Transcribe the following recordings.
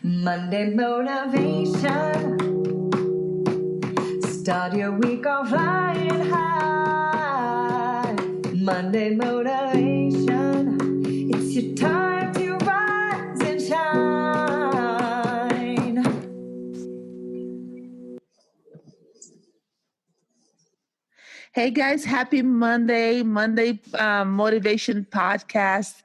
Monday motivation. Start your week off flying high. Monday motivation. It's your time to rise and shine. Hey guys, happy Monday Motivation Podcast.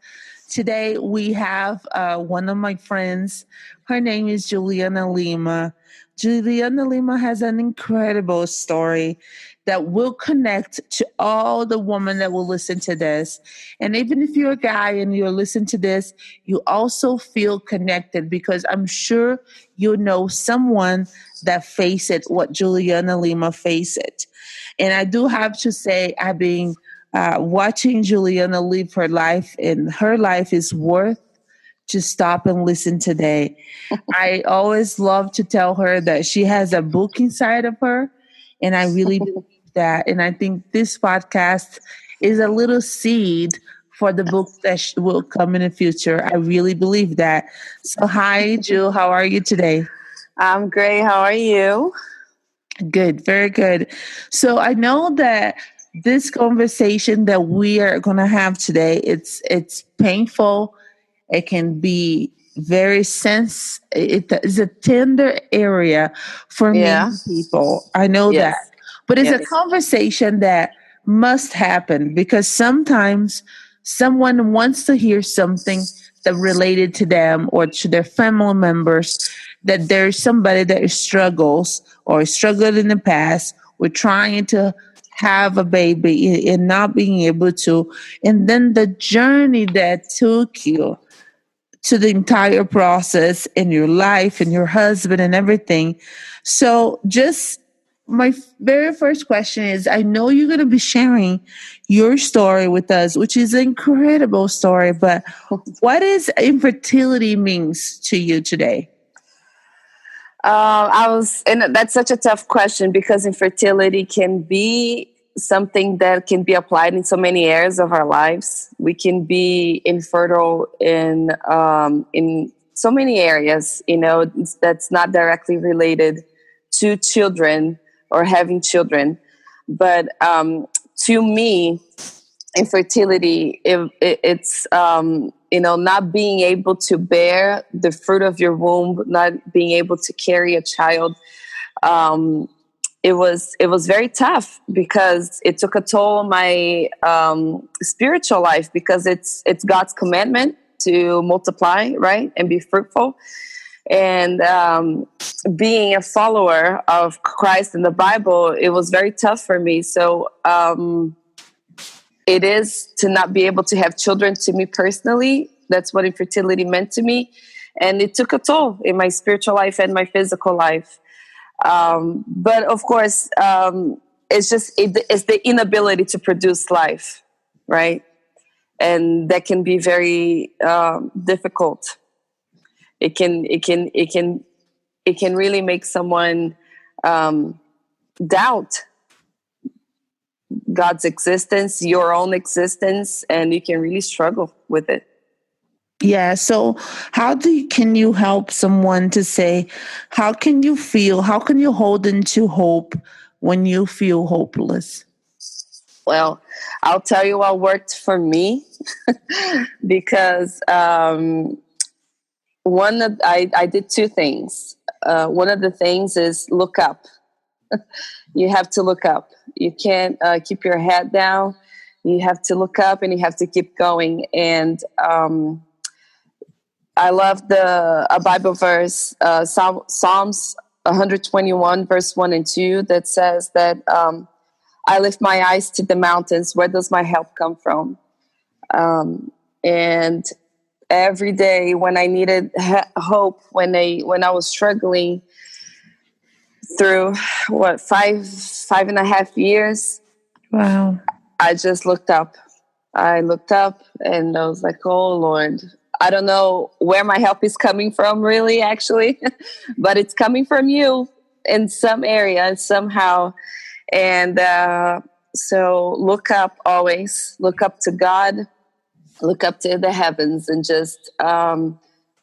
Today we have one of my friends. Her name is Juliana Lima. Juliana Lima has an incredible story that will connect to all the women that will listen to this. And even if you're a guy and you're listening to this, you also feel connected because I'm sure you know someone that faced it, what Juliana Lima faced it. And I do have to say, I've been watching Juliana live her life, and her life is worth to stop and listen today. I always love to tell her that she has a book inside of her, and I really believe that. And I think this podcast is a little seed for the book that will come in the future. I really believe that. So, hi, Jill. How are you today? I'm great. How are you? Good, very good. So I know that this conversation that we are going to have today, it's painful. It can be very it is a tender area for Yeah. many people. I know Yes. that. But it's a Yes. conversation that must happen because sometimes someone wants to hear something that related to them or to their family members, that there's somebody that struggles or struggled in the past with trying to have a baby and not being able to, and then the journey that took you to the entire process in your life and your husband and everything. So just my very first question is, I know you're going to be sharing your story with us, which is an incredible story, but what is infertility means to you today? And that's such a tough question because infertility can be something that can be applied in so many areas of our lives. We can be infertile in so many areas, that's not directly related to children or having children. But to me, infertility, it's not being able to bear the fruit of your womb, not being able to carry a child. It was very tough because it took a toll on my spiritual life, because it's God's commandment to multiply, right, and be fruitful. And being a follower of Christ in the Bible, it was very tough for me. So it is to not be able to have children. To me personally, that's what infertility meant to me. And it took a toll in my spiritual life and my physical life. But of course, it's the inability to produce life, right? And that can be very difficult. It can really make someone doubt God's existence, your own existence, and you can really struggle with it. Yeah. So can you help someone to say, how can you hold into hope when you feel hopeless? Well, I'll tell you what worked for me because I did two things. One of the things is look up. You have to look up. You can't keep your head down. You have to look up and you have to keep going. And I love a Bible verse, Psalms 121, verse 1 and 2, that says that I lift my eyes to the mountains. Where does my help come from? And every day when I needed hope, when I was struggling through five and a half years, Wow. I just looked up. I looked up and I was like, oh Lord, I don't know where my help is coming from, really, actually, but it's coming from you in some area somehow. And so look up always. Look up to God. Look up to the heavens and just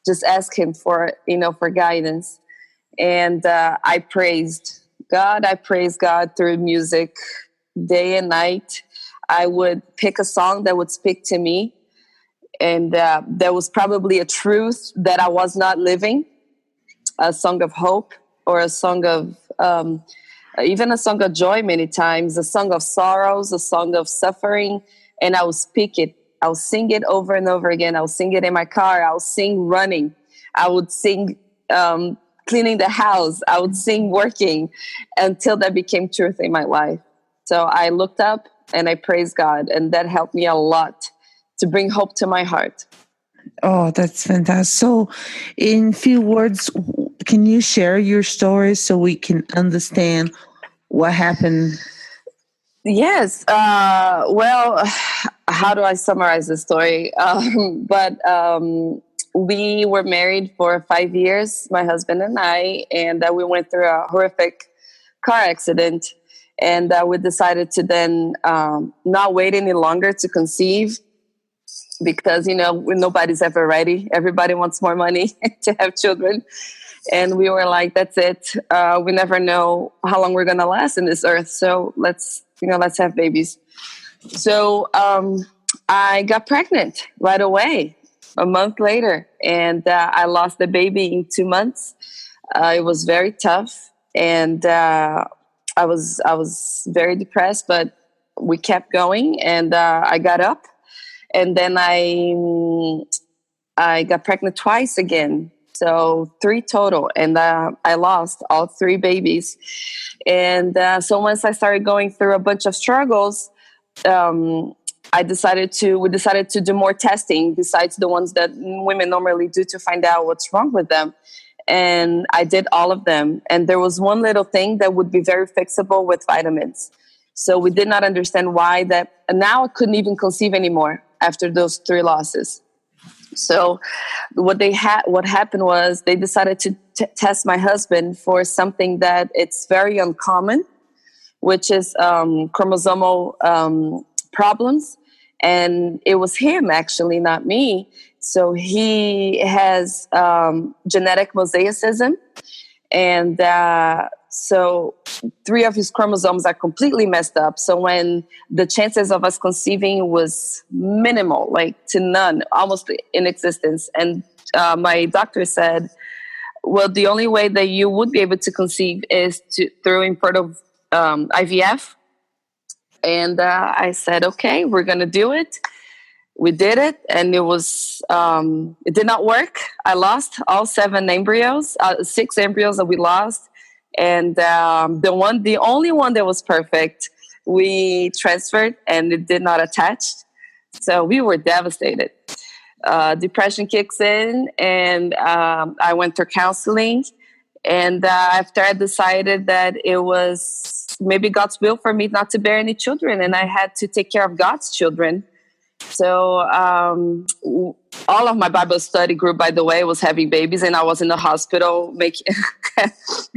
just ask him for, for guidance. And I praised God. I praised God through music day and night. I would pick a song that would speak to me. And there was probably a truth that I was not living, a song of hope, or a song of, even a song of joy many times, a song of sorrows, a song of suffering. And I would speak it. I would sing it over and over again. I would sing it in my car. I would sing running. I would sing cleaning the house. I would sing working, until that became truth in my life. So I looked up and I praised God, and that helped me a lot to bring hope to my heart. Oh, that's fantastic. So, in few words, can you share your story so we can understand what happened? Yes. Well, how do I summarize the story? But we were married for 5 years, my husband and I, and we went through a horrific car accident. And we decided to then not wait any longer to conceive, because, nobody's ever ready. Everybody wants more money to have children. And we were like, that's it. We never know how long we're going to last in this earth. So let's have babies. So I got pregnant right away, a month later. And I lost the baby in 2 months. It was very tough. And I was very depressed, but we kept going, and I got up, and then I got pregnant twice again. So 3 total. And I lost all 3 babies. And so once I started going through a bunch of struggles, we decided to do more testing besides the ones that women normally do to find out what's wrong with them. And I did all of them. And there was one little thing that would be very fixable with vitamins. So we did not understand why that. And now I couldn't even conceive anymore after those 3 losses. So what happened was they decided to test my husband for something that it's very uncommon, which is chromosomal problems. And it was him, actually, not me. So he has genetic mosaicism. And so 3 of his chromosomes are completely messed up. So when the chances of us conceiving was minimal, like to none, almost in existence. And my doctor said, well, the only way that you would be able to conceive is through infertile IVF. And I said, okay, we're going to do it. We did it, and it did not work. I lost all 7 embryos, 6 embryos that we lost. And the only one that was perfect, we transferred, and it did not attach. So we were devastated. Depression kicks in, and I went through counseling. And after I decided that it was maybe God's will for me not to bear any children, and I had to take care of God's children. So all of my Bible study group, by the way, was having babies, and I was in the hospital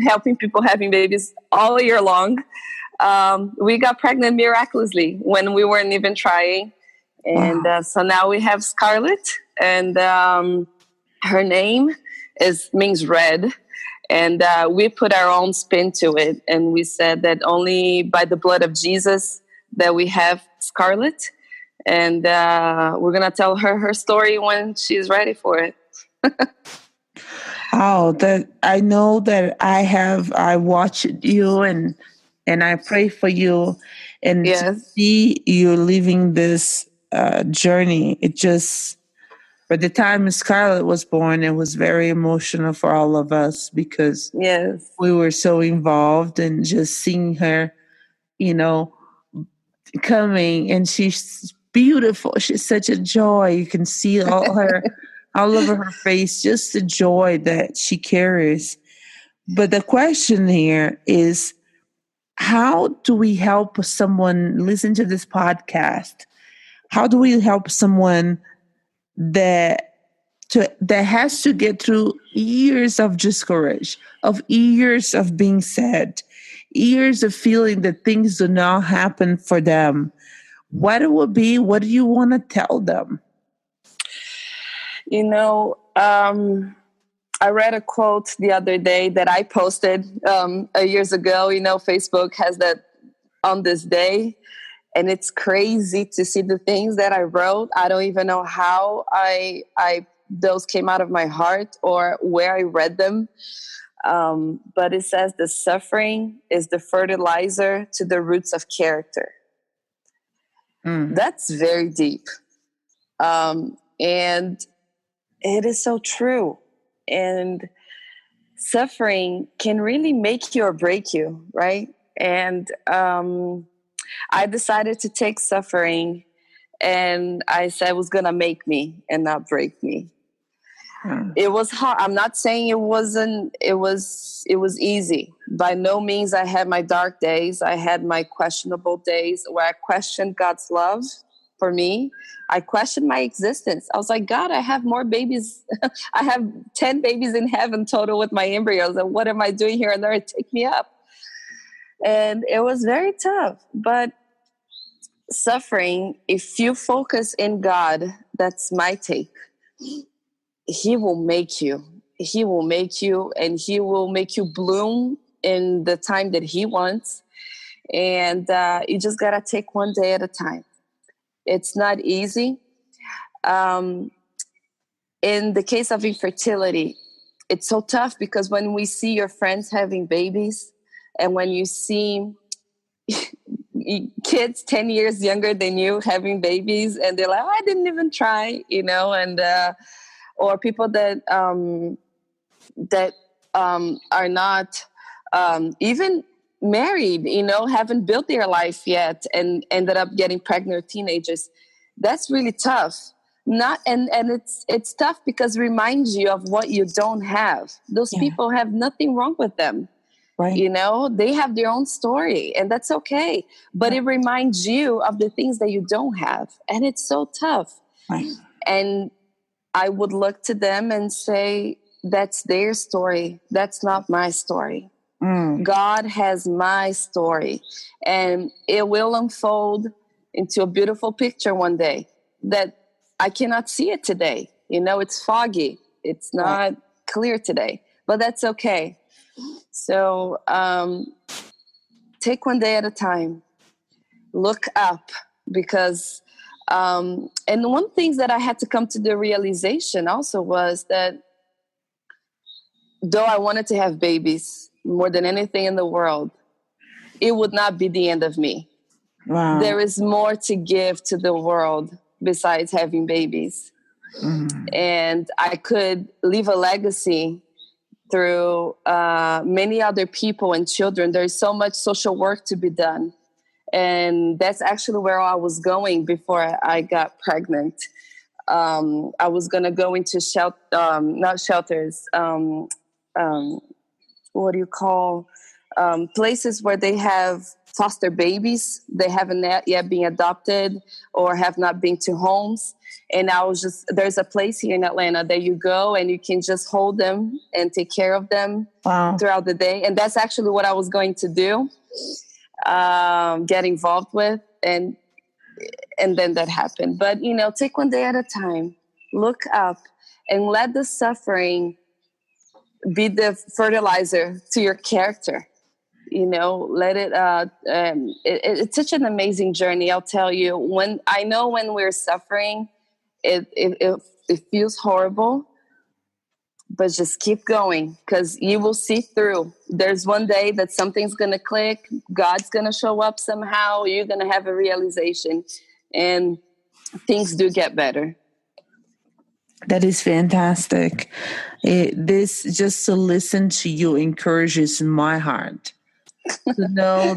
helping people having babies all year long. We got pregnant miraculously when we weren't even trying. And so now we have Scarlett, and her name means red. And we put our own spin to it. And we said that only by the blood of Jesus that we have Scarlett. And we're going to tell her story when she's ready for it. Oh, that I know that I watched you and I pray for you, and Yes. to see you living this journey. It just, by the time Scarlett was born, it was very emotional for all of us, because Yes, we were so involved, and just seeing her, coming, and she's beautiful. She's such a joy. You can see all over her face, just the joy that she carries. But the question here is, how do we help someone listen to this podcast? How do we help someone that has to get through years of discourage, of years of being sad, years of feeling that things do not happen for them? What do you want to tell them? I read a quote the other day that I posted years ago. Facebook has that on this day, and it's crazy to see the things that I wrote. I don't even know how I those came out of my heart or where I read them. But it says the suffering is the fertilizer to the roots of character. That's very deep. And it is so true. And suffering can really make you or break you, right? And I decided to take suffering, and I said it was going to make me and not break me. It was hard. I'm not saying it wasn't, it was easy. By no means. I had my dark days. I had my questionable days where I questioned God's love for me. I questioned my existence. I was like, God, I have more babies. I have 10 babies in heaven total with my embryos. And what am I doing here on earth? Take me up. And it was very tough. But suffering, if you focus in God, that's my take. He will make you. He will make you, and he will make you bloom in the time that he wants. And you just got to take one day at a time. It's not easy. In the case of infertility, it's so tough because when we see your friends having babies, and when you see kids 10 years younger than you having babies, and they're like, oh, I didn't even try, and or people that are not even married, haven't built their life yet, and ended up getting pregnant teenagers. That's really tough. And it's tough because it reminds you of what you don't have. Those people have nothing wrong with them. Right. They have their own story, and that's okay. But it reminds you of the things that you don't have. And it's so tough. Right. And I would look to them and say, that's their story. That's not my story. God has my story, and it will unfold into a beautiful picture one day that I cannot see it today. It's foggy. It's not clear today, but that's okay. So take one day at a time. Look up, because and one thing that I had to come to the realization also was that though I wanted to have babies more than anything in the world, it would not be the end of me. Wow. There is more to give to the world besides having babies. And I could leave a legacy through many other people and children. There's so much social work to be done. And that's actually where I was going before I got pregnant. I was going to go into not shelters, what do you call, places where they have foster babies. They haven't yet been adopted or have not been to homes. And there's a place here in Atlanta that you go and you can just hold them and take care of them throughout the day. And that's actually what I was going to do, get involved with. And then that happened. But, take one day at a time, look up, and let the suffering be the fertilizer to your character. Let it, it's such an amazing journey. I'll tell you, when we're suffering, it feels horrible, but just keep going, because you will see through. There's one day that something's going to click. God's going to show up somehow. You're going to have a realization, and things do get better. That is fantastic. This, just to listen to you, encourages my heart to know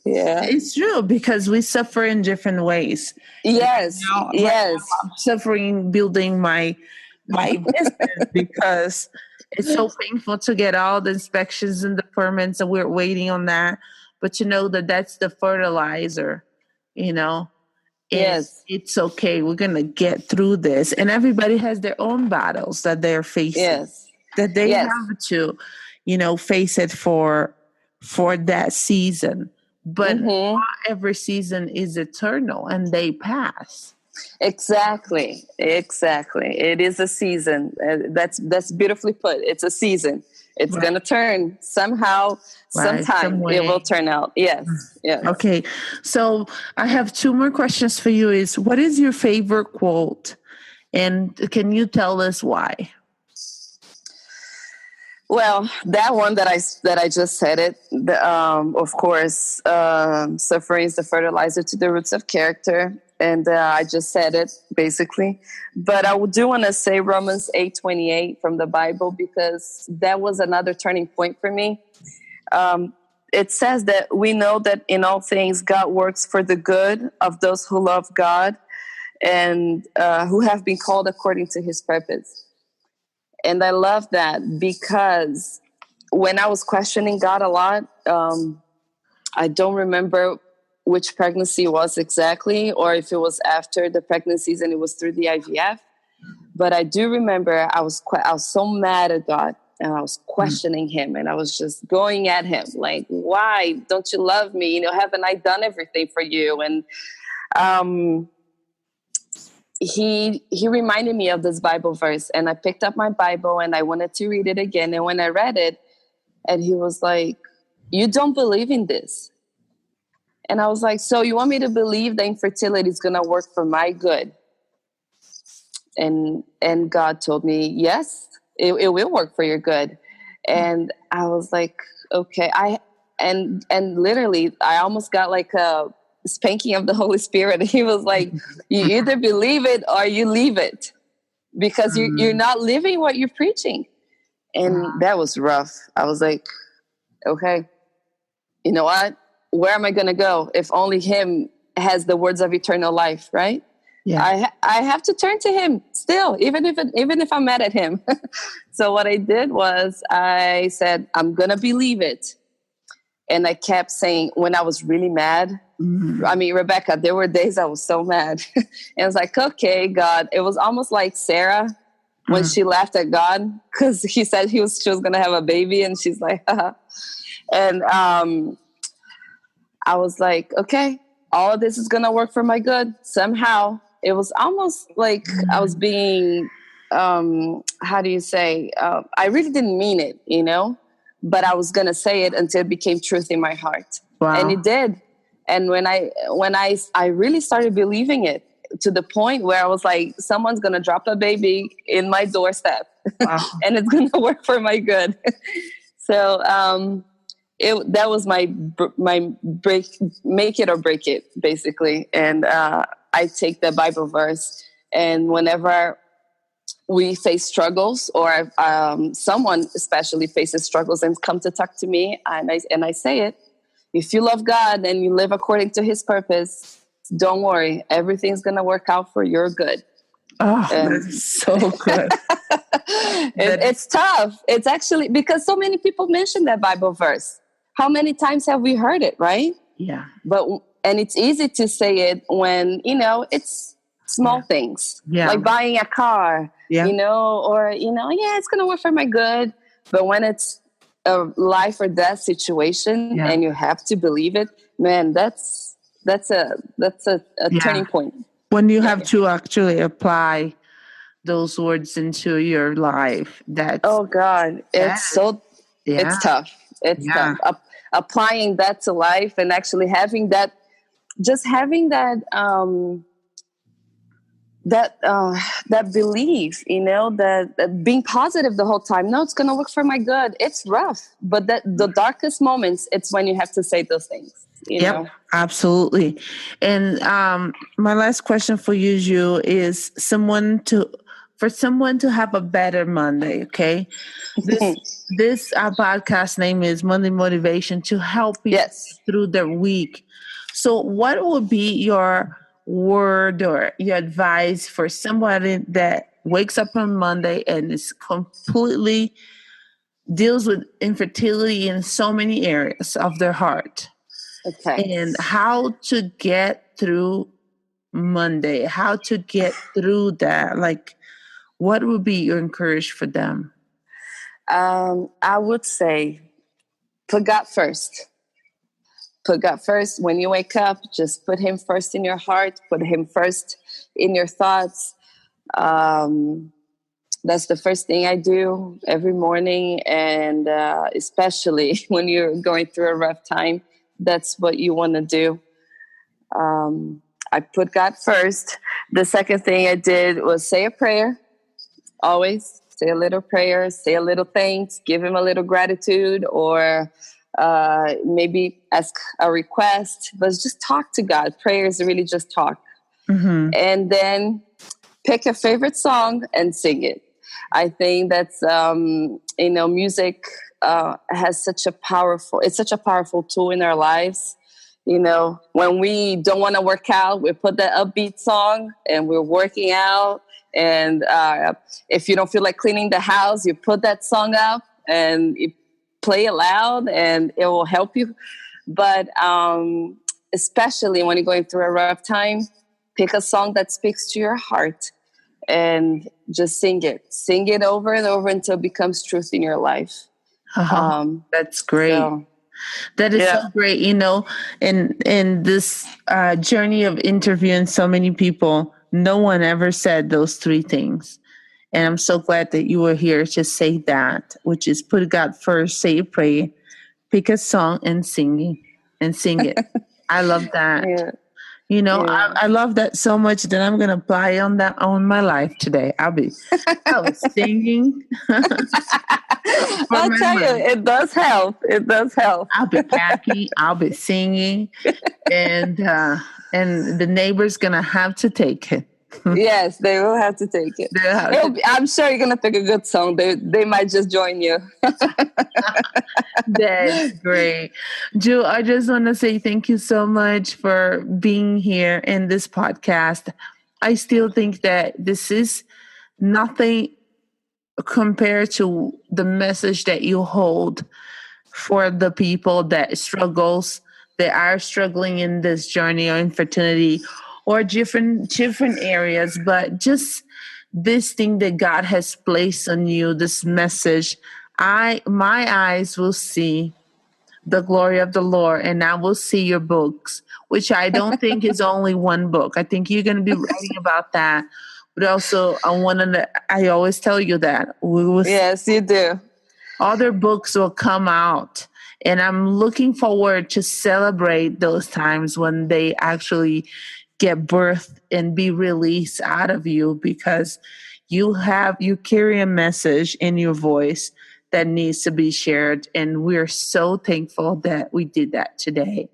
it's true, because we suffer in different ways. Yes, yes. I'm suffering building my business because it's so painful to get all the inspections and the permits, and we're waiting on that. But to know that that's the fertilizer, Yes, it's okay. We're going to get through this. And everybody has their own battles that they're facing, that they have to, face it for that season. But not every season is eternal, and they pass. Exactly. It is a season. That's beautifully put. It's a season. It's Right. gonna turn somehow, Right. sometime. Some It will way. turn out. Yes. Yes. Okay. So I have two more questions for you is what is your favorite quote? And can you tell us why? Well, that one that I just said it. Of course, suffering is the fertilizer to the roots of character, and I just said it basically. But I do want to say Romans 8:28 from the Bible because that was another turning point for me. It says that we know that in all things God works for the good of those who love God and who have been called according to His purpose. And I love that because when I was questioning God a lot, I don't remember which pregnancy it was exactly, or if it was after the pregnancies and it was through the IVF. But I do remember I was so mad at God and I was questioning Him and I was just going at Him like, why don't you love me? You know, haven't I done everything for you? And he reminded me of this Bible verse, and I picked up my Bible and I wanted to read it again. And when I read it, and he was like, you don't believe in this. And I was like, so you want me to believe that infertility is going to work for my good? And God told me, yes, it will work for your good. And I was like, okay. And literally I almost got like a spanking of the Holy Spirit. He was like, you either believe it or you leave it because you're not living what you're preaching. And that was rough. I was like, okay, you know what? Where am I going to go if only Him has the words of eternal life, right? Yeah. I have to turn to Him still, even if I'm mad at Him. So what I did was I said, I'm going to believe it. And I kept saying, when I was really mad, I mean, Rebecca, there were days I was so mad. And I was like, okay, God. It was almost like Sarah when she laughed at God because He said she was going to have a baby. And she's like, haha. And I was like, okay, all of this is going to work for my good somehow. It was almost like I was being, how do you say? I really didn't mean it, you know? But I was going to say it until it became truth in my heart. Wow. And it did. And when I really started believing it to the point where I was like, someone's going to drop a baby in my doorstep. Wow. And it's going to work for my good. So that was my make it or break it, basically. And I take the Bible verse, and whenever we face struggles, or someone especially faces struggles and come to talk to me, and I say it, if you love God and you live according to His purpose, don't worry, everything's going to work out for your good. Oh, that's so good. It's tough. It's actually because so many people mention that Bible verse. How many times have we heard it, right? Yeah. And it's easy to say it when, you know, it's small things, like buying a car, you know, or, you know, it's going to work for my good. But when it's a life or death situation and you have to believe it, man, that's a turning point. When you have to actually apply those words into your life, oh God, it's tough. It's tough. Applying that to life and actually having that, just having that, that belief, you know, that being positive the whole time. No, it's going to work for my good. It's rough, but the darkest moments, it's when you have to say those things. You know? Absolutely. And my last question for you is for someone to have a better Monday. Okay, this podcast name is Monday Motivation, to help you through the week. So, what would be your word or your advice for somebody that wakes up on Monday and is completely deals with infertility in so many areas of their heart? Okay. And how to get through Monday, how to get through that? Like, what would be your encouragement for them? I would say put God first. put God first. When you wake up, just put him first in your heart, put him first in your thoughts. That's the first thing I do every morning. And especially when you're going through a rough time, that's what you want to do. I put God first. The second thing I did was say a prayer. Always say a little prayer, say a little thanks, give him a little gratitude, or maybe ask a request, but just talk to God. Prayer is really just talk. Mm-hmm. And then pick a favorite song and sing it. I think that's, music has such a powerful tool in our lives. When we don't want to work out, we put that upbeat song and we're working out. And if you don't feel like cleaning the house, you put that song up and you play it loud and it will help you. But especially when you're going through a rough time, pick a song that speaks to your heart and just sing it. Sing it over and over until it becomes truth in your life. That's great. That is so great. In this journey of interviewing so many people, no one ever said those three things. And I'm so glad that you were here to say that, which is put God first, say a prayer, pick a song and sing it. I love that. Yeah. I love that so much that I'm going to apply on my life today. I was singing. I'll tell you, it does help. It does help. I'll be packing. I'll be singing, and the neighbor's gonna have to take it. Yes, they will have to take it. I'm sure you're gonna pick a good song. They might just join you. That's great, Ju. I just want to say thank you so much for being here in this podcast. I still think that this is nothing compared to the message that you hold for the people that are struggling in this journey or infertility or different areas, but just this thing that God has placed on you, this message. My eyes will see the glory of the Lord, and I will see your books, which I don't think is only one book. I think you're going to be writing about that. But also, I always tell you that yes, you do. Other books will come out, and I'm looking forward to celebrate those times when they actually get birthed and be released out of you, because you carry a message in your voice that needs to be shared, and we're so thankful that we did that today.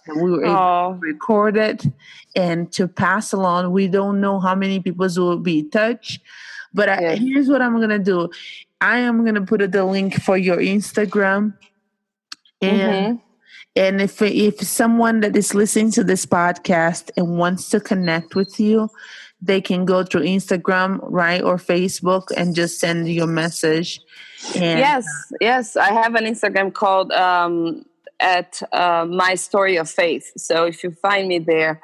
And we were able to record it and to pass along. We don't know how many people will be touched, but here's what I'm going to do. I am going to put the link for your Instagram. And if someone that is listening to this podcast and wants to connect with you, they can go to Instagram, right, or Facebook and just send you a message. And yes. I have an Instagram called at My Story of Faith. So if you find me there,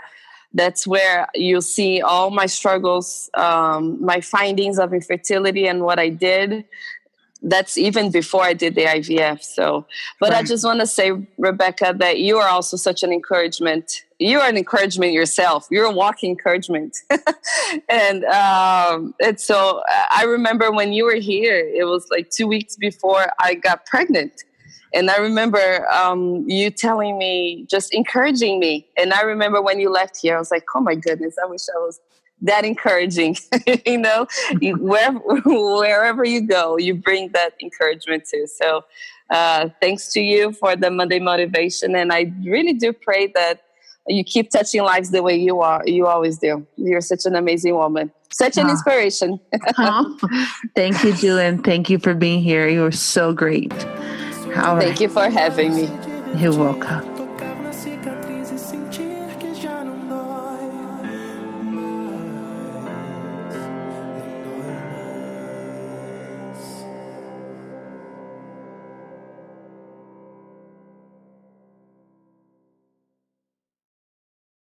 that's where you'll see all my struggles, my findings of infertility and what I did. That's even before I did the IVF. But I just want to say, Rebecca, that you are also such an encouragement. You are an encouragement yourself. You're a walking encouragement. And so I remember when you were here, it was like 2 weeks before I got pregnant. And I remember you telling me, just encouraging me. And I remember when you left here, I was like, oh my goodness, I wish I was that encouraging. Wherever you go, you bring that encouragement too. So thanks to you for the Monday motivation. And I really do pray that you keep touching lives the way you always do. You're such an amazing woman, such an inspiration. Thank you, Julian. Thank you for being here. You were so great. Thank you for having me. You're welcome.